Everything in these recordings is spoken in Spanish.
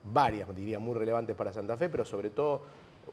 varias, diría, muy relevantes para Santa Fe, pero sobre todo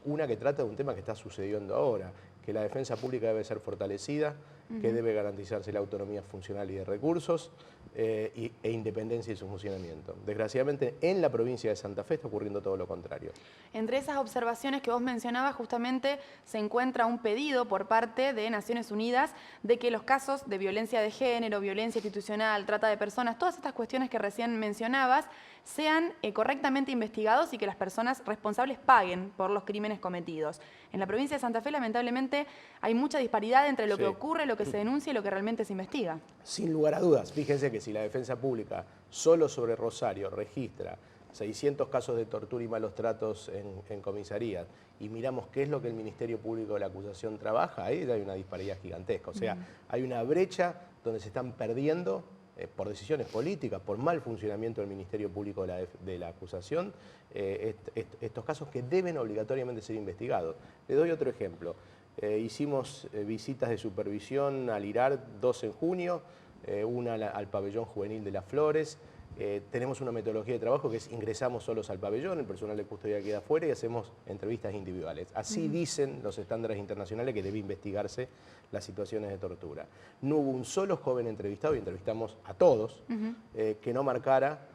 una que trata de un tema que está sucediendo ahora, que la defensa pública debe ser fortalecida, que debe garantizarse la autonomía funcional y de recursos e independencia de su funcionamiento. Desgraciadamente, en la provincia de Santa Fe está ocurriendo todo lo contrario. Entre esas observaciones que vos mencionabas, justamente se encuentra un pedido por parte de Naciones Unidas de que los casos de violencia de género, violencia institucional, trata de personas, todas estas cuestiones que recién mencionabas, sean correctamente investigados y que las personas responsables paguen por los crímenes cometidos. En la provincia de Santa Fe, lamentablemente, hay mucha disparidad entre lo que ocurre, lo que se denuncia y lo que realmente se investiga. Sin lugar a dudas, fíjense que si la defensa pública solo sobre Rosario registra 600 casos de tortura y malos tratos en comisarías y miramos qué es lo que el Ministerio Público de la Acusación trabaja, ahí ya hay una disparidad gigantesca. O sea, hay una brecha donde se están perdiendo por decisiones políticas, por mal funcionamiento del Ministerio Público de la Acusación, estos casos que deben obligatoriamente ser investigados. Le doy otro ejemplo. Hicimos visitas de supervisión al IRAR 2 en junio, una al pabellón juvenil de Las Flores. Tenemos una metodología de trabajo que es ingresamos solos al pabellón, el personal de custodia queda afuera y hacemos entrevistas individuales. Así dicen los estándares internacionales que debe investigarse las situaciones de tortura. No hubo un solo joven entrevistado, y entrevistamos a todos, que no marcara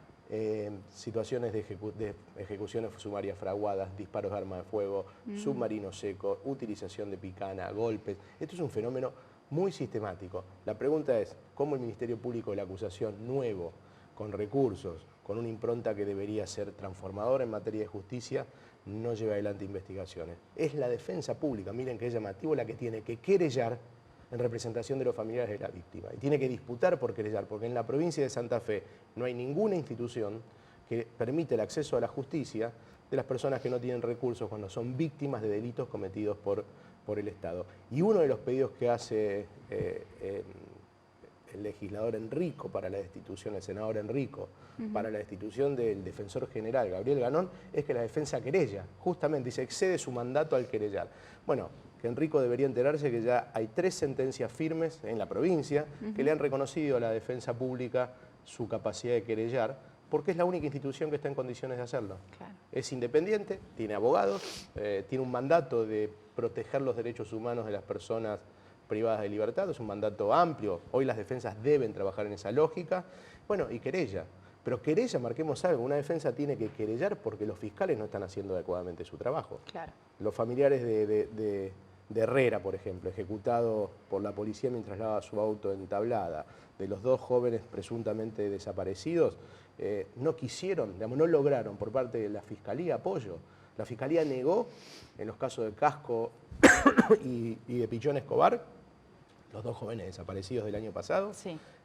situaciones de ejecuciones sumarias fraguadas, disparos de arma de fuego, submarino seco, utilización de picana, golpes. Esto es un fenómeno muy sistemático. La pregunta es, ¿cómo el Ministerio Público de la Acusación nuevo, con recursos, con una impronta que debería ser transformadora en materia de justicia, no lleva adelante investigaciones? Es la defensa pública, miren qué llamativo, la que tiene que querellar en representación de los familiares de la víctima. Y tiene que disputar por querellar, porque en la provincia de Santa Fe no hay ninguna institución que permite el acceso a la justicia de las personas que no tienen recursos cuando son víctimas de delitos cometidos por el Estado. Y uno de los pedidos que hace el legislador Enrico para la destitución, el senador Enrico, para la destitución del defensor general Gabriel Ganón, es que la defensa querella, justamente, dice, excede su mandato al querellar. Bueno, que Enrico debería enterarse que ya hay 3 sentencias firmes en la provincia que le han reconocido a la defensa pública su capacidad de querellar, porque es la única institución que está en condiciones de hacerlo. Claro. Es independiente, tiene abogados, tiene un mandato de proteger los derechos humanos de las personas privadas de libertad, es un mandato amplio, hoy las defensas deben trabajar en esa lógica, bueno, y querella. Pero querella, marquemos algo, una defensa tiene que querellar porque los fiscales no están haciendo adecuadamente su trabajo. Claro. Los familiares de Herrera, por ejemplo, ejecutado por la policía mientras lavaba su auto en Tablada, de los 2 jóvenes presuntamente desaparecidos, no quisieron, digamos, no lograron por parte de la Fiscalía apoyo. La Fiscalía negó, en los casos de Casco y de Pichón Escobar, los 2 jóvenes desaparecidos del año pasado,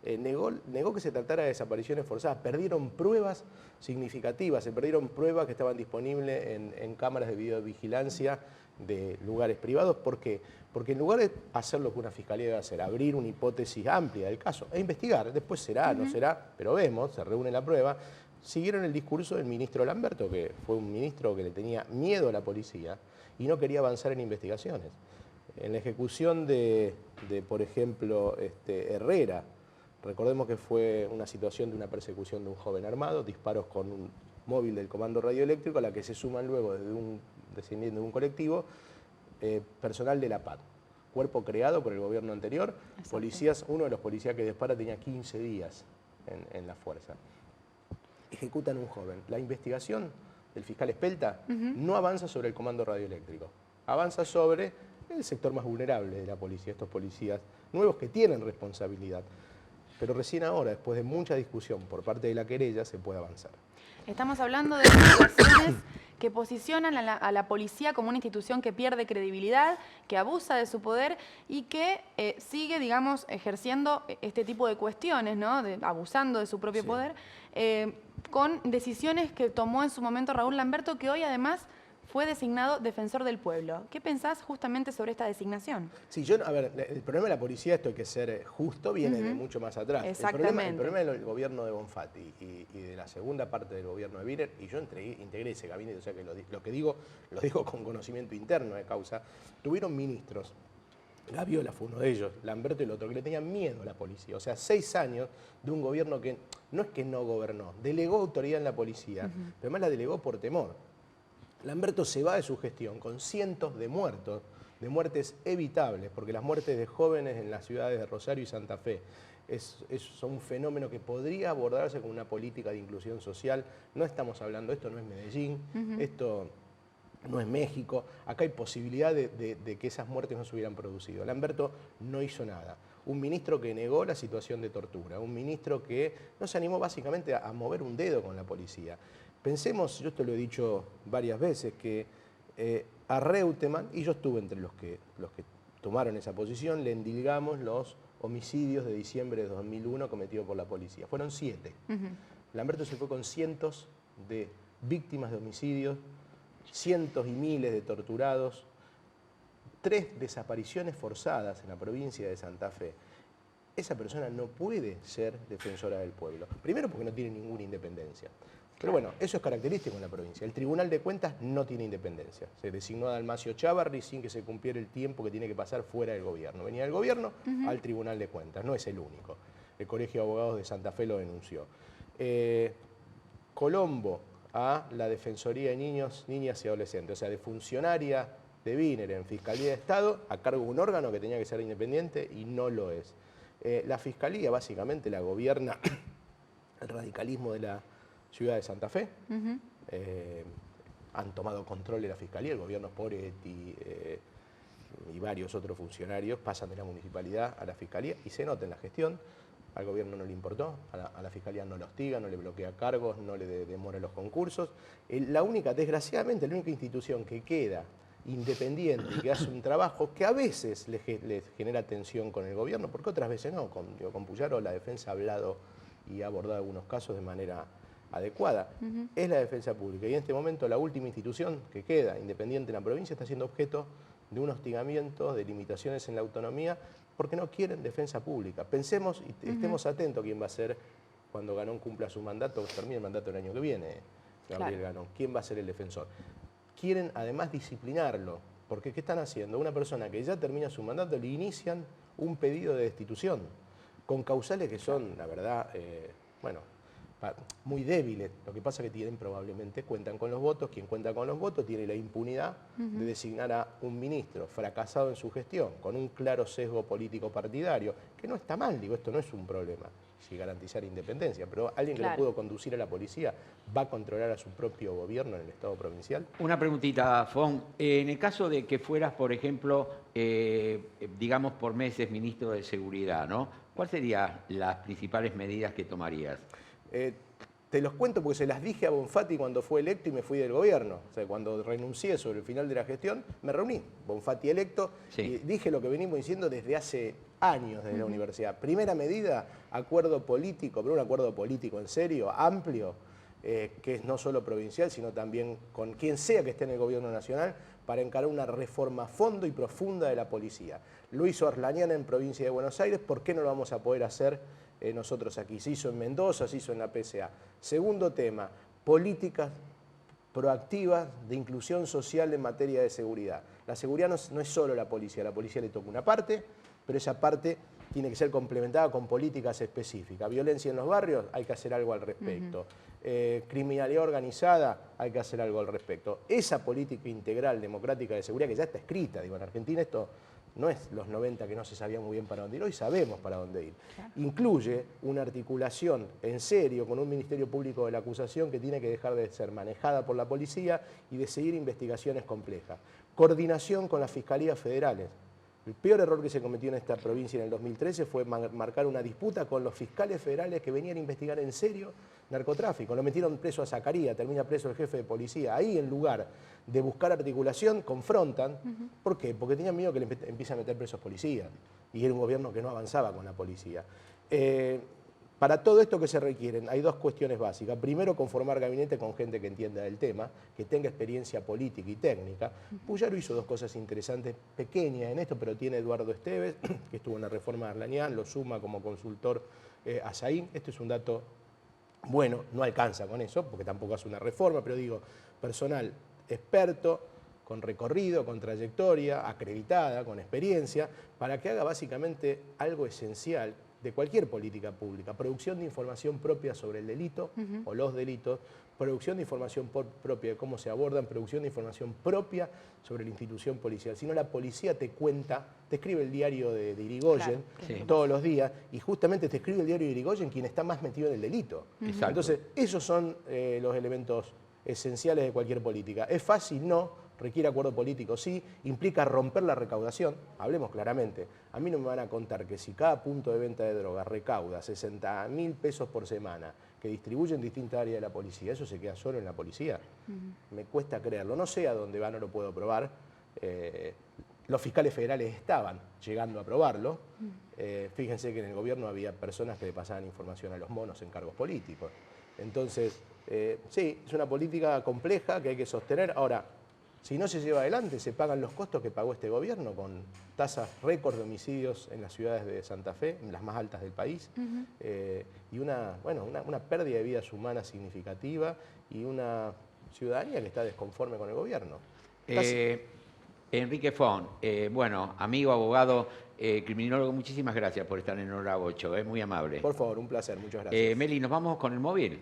negó que se tratara de desapariciones forzadas. Perdieron pruebas significativas, se perdieron pruebas que estaban disponibles en cámaras de videovigilancia de lugares privados. ¿Por qué? Porque en lugar de hacer lo que una fiscalía debe hacer, abrir una hipótesis amplia del caso e investigar, después será, no será, pero vemos, se reúne la prueba, siguieron el discurso del ministro Lamberto, que fue un ministro que le tenía miedo a la policía y no quería avanzar en investigaciones. En la ejecución por ejemplo, Herrera, recordemos que fue una situación de una persecución de un joven armado, disparos con un móvil del comando radioeléctrico, a la que se suman luego, descendiendo de un colectivo, personal de la PAD, cuerpo creado por el gobierno anterior, policías, uno de los policías que dispara tenía 15 días en la fuerza. Ejecutan a un joven. La investigación del fiscal Espelta no avanza sobre el comando radioeléctrico, avanza sobre el sector más vulnerable de la policía, estos policías nuevos que tienen responsabilidad. Pero recién ahora, después de mucha discusión por parte de la querella, se puede avanzar. Estamos hablando de situaciones que posicionan a la policía como una institución que pierde credibilidad, que abusa de su poder y que sigue, digamos, ejerciendo este tipo de cuestiones, ¿no? Abusando de su propio poder, con decisiones que tomó en su momento Raúl Lamberto, que hoy además fue designado defensor del pueblo. ¿Qué pensás justamente sobre esta designación? Sí, a ver, el problema de la policía, esto hay que ser justo, viene de mucho más atrás. Exactamente. El problema del gobierno de Bonfatti y de la segunda parte del gobierno de Wiener, y yo integré ese gabinete, o sea que lo que digo, lo digo con conocimiento interno de causa, tuvieron ministros Gaviola fue uno de ellos, Lamberto el otro, que le tenían miedo a la policía. O sea, 6 años de un gobierno que no es que no gobernó, delegó autoridad en la policía, pero además la delegó por temor. Lamberto se va de su gestión con cientos de muertos, de muertes evitables, porque las muertes de jóvenes en las ciudades de Rosario y Santa Fe son un fenómeno que podría abordarse con una política de inclusión social. No estamos hablando, esto no es Medellín, esto no es México, acá hay posibilidad de que esas muertes no se hubieran producido. Lamberto no hizo nada. Un ministro que negó la situación de tortura, un ministro que no se animó básicamente a mover un dedo con la policía. Pensemos, yo esto lo he dicho varias veces, que a Reutemann, y yo estuve entre los que tomaron esa posición, le endilgamos los homicidios de diciembre de 2001 cometidos por la policía. Fueron 7. Lamberto se fue con cientos de víctimas de homicidios, cientos y miles de torturados, 3 desapariciones forzadas en la provincia de Santa Fe. Esa persona no puede ser defensora del pueblo. Primero porque no tiene ninguna independencia. Pero bueno, eso es característico en la provincia. El Tribunal de Cuentas no tiene independencia. Se designó a Dalmacio Chávarri sin que se cumpliera el tiempo que tiene que pasar fuera del gobierno. Venía del gobierno al Tribunal de Cuentas, no es el único. El Colegio de Abogados de Santa Fe lo denunció. Colombo a la Defensoría de Niños, Niñas y Adolescentes, o sea, de funcionaria de Wiener en Fiscalía de Estado, a cargo de un órgano que tenía que ser independiente y no lo es. La Fiscalía básicamente la gobierna el radicalismo de la ciudad de Santa Fe. Han tomado control de la Fiscalía, el gobierno Poretti y varios otros funcionarios pasan de la municipalidad a la Fiscalía y se nota en la gestión. Al gobierno no le importó, a la Fiscalía no lo hostiga, no le bloquea cargos, no le demora los concursos. Desgraciadamente, la única institución que queda independiente y que hace un trabajo que a veces le genera tensión con el gobierno, porque otras veces no. Con Puyaro la defensa ha hablado y ha abordado algunos casos de manera adecuada, es la defensa pública. Y en este momento la última institución que queda independiente en la provincia está siendo objeto de un hostigamiento, de limitaciones en la autonomía, porque no quieren defensa pública. Pensemos y estemos atentos a quién va a ser cuando Ganón cumpla su mandato, termine el mandato el año que viene, Gabriel Ganón. ¿Quién va a ser el defensor? Quieren además disciplinarlo, porque ¿qué están haciendo? Una persona que ya termina su mandato le inician un pedido de destitución, con causales que son, la verdad, muy débiles. Lo que pasa es que probablemente cuentan con los votos. Quien cuenta con los votos tiene la impunidad de designar a un ministro fracasado en su gestión, con un claro sesgo político partidario, que no está mal, digo, esto no es un problema, si garantizar independencia, pero alguien que lo pudo conducir a la policía va a controlar a su propio gobierno en el Estado provincial. Una preguntita, Fon. En el caso de que fueras, por ejemplo, digamos por meses ministro de Seguridad, ¿no? ¿Cuáles serían las principales medidas que tomarías? Te los cuento porque se las dije a Bonfatti cuando fue electo y me fui del gobierno. O sea, cuando renuncié sobre el final de la gestión, me reuní. Bonfatti electo, y dije lo que venimos diciendo desde hace años desde la universidad. Primera medida, acuerdo político, pero un acuerdo político en serio, amplio, que es no solo provincial, sino también con quien sea que esté en el gobierno nacional, para encarar una reforma a fondo y profunda de la policía. Lo hizo Arlañana en provincia de Buenos Aires, ¿por qué no lo vamos a poder hacer nosotros aquí? Se hizo en Mendoza, se hizo en la PCA. Segundo tema, políticas proactivas de inclusión social en materia de seguridad. La seguridad no es solo la policía le toca una parte, pero esa parte tiene que ser complementada con políticas específicas. Violencia en los barrios, hay que hacer algo al respecto. Criminalidad organizada, hay que hacer algo al respecto. Esa política integral democrática de seguridad que ya está escrita, digo, en Argentina esto no es los 90 que no se sabía muy bien para dónde ir, hoy sabemos para dónde ir. Claro. Incluye una articulación en serio con un Ministerio Público de la Acusación que tiene que dejar de ser manejada por la policía y de seguir investigaciones complejas. Coordinación con las fiscalías federales. El peor error que se cometió en esta provincia en el 2013 fue marcar una disputa con los fiscales federales que venían a investigar en serio narcotráfico. Lo metieron preso a Zacarías, termina preso el jefe de policía. Ahí, en lugar de buscar articulación, confrontan. ¿Por qué? Porque tenían miedo que le empiecen a meter presos policías. Y era un gobierno que no avanzaba con la policía. Para todo esto que se requieren, hay dos cuestiones básicas. Primero, conformar gabinete con gente que entienda del tema, que tenga experiencia política y técnica. Puyaro hizo dos cosas interesantes, pequeñas en esto, pero tiene Eduardo Esteves, que estuvo en la reforma de Arlañán, lo suma como consultor a Saín. Esto es un dato bueno, no alcanza con eso, porque tampoco hace una reforma, pero digo, personal experto, con recorrido, con trayectoria, acreditada, con experiencia, para que haga básicamente algo esencial de cualquier política pública: producción de información propia sobre el delito o los delitos, producción de información propia de cómo se abordan, producción de información propia sobre la institución policial. Si no, la policía te cuenta, te escribe el diario de Irigoyen todos los días, y justamente te escribe el diario de Irigoyen quien está más metido en el delito. Exacto. Entonces, esos son los elementos esenciales de cualquier política. ¿Es fácil? No. Requiere acuerdo político, sí. Implica romper la recaudación. Hablemos claramente. A mí no me van a contar que si cada punto de venta de droga recauda 60.000 pesos por semana, que distribuye en distintas áreas de la policía, eso se queda solo en la policía. Me cuesta creerlo. No sé a dónde va, no lo puedo probar. Los fiscales federales estaban llegando a probarlo. Fíjense que en el gobierno había personas que le pasaban información a los monos en cargos políticos. Entonces, sí, es una política compleja que hay que sostener. Ahora, si no se lleva adelante, se pagan los costos que pagó este gobierno, con tasas récord de homicidios en las ciudades de Santa Fe, las más altas del país, y una pérdida de vidas humanas significativa, y una ciudadanía que está desconforme con el gobierno. Enrique Font, bueno, amigo, abogado, criminólogo, muchísimas gracias por estar en Hora 8, es muy amable. Por favor, un placer, muchas gracias. Meli, ¿nos vamos con el móvil?